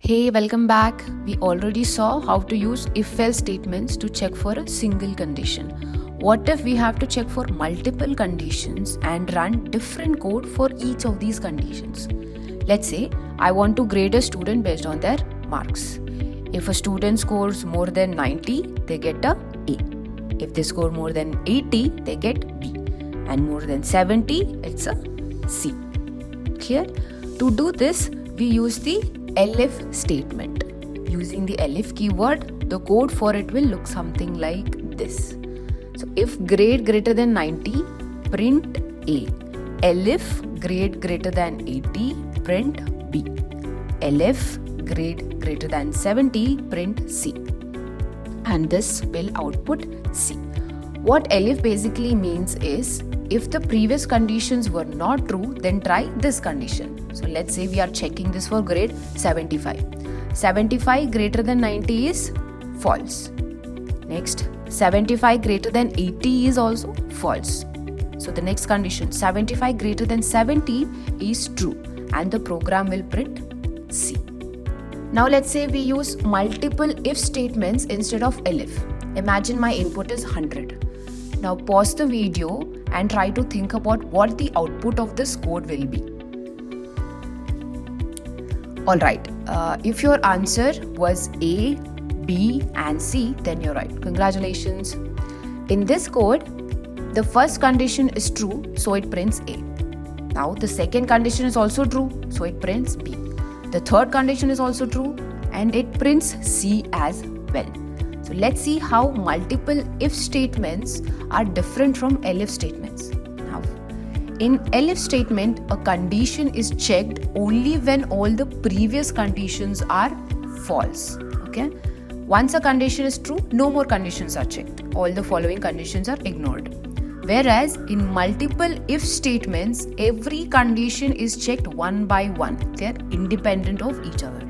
Hey, welcome back. We already saw how to use if-else statements to check for a single condition. What if we have to check for multiple conditions and run different code for each of these conditions? Let's say I want to grade a student based on their marks. If a student scores more than 90, they get a A. If they score more than 80, they get B. And more than 70, it's a C. Clear? To do this, we use the Elif statement. Using the Elif keyword, the code for it will look something like this. So if grade greater than 90, print A. Elif grade greater than 80, print B. Elif grade greater than 70, print C. And this will output C. What Elif basically means is, if the previous conditions were not true, then try this condition. So let's say we are checking this for grade 75. 75 greater than 90 is false. Next, 75 greater than 80 is also false. So the next condition, 75 greater than 70 is true, and the program will print C. Now let's say we use multiple if statements instead of Elif. Imagine my input is 100. Now pause the video and try to think about what the output of this code will be. Alright, if your answer was A, B and C, then you're right. Congratulations. In this code, the first condition is true, so it prints A. Now the second condition is also true, so it prints B. The third condition is also true and it prints C as well. So let's see how multiple if statements are different from Elif statements. Now, in Elif statement, a condition is checked only when all the previous conditions are false. Okay? Once a condition is true, no more conditions are checked. All the following conditions are ignored. Whereas in multiple if statements, every condition is checked one by one. They are independent of each other.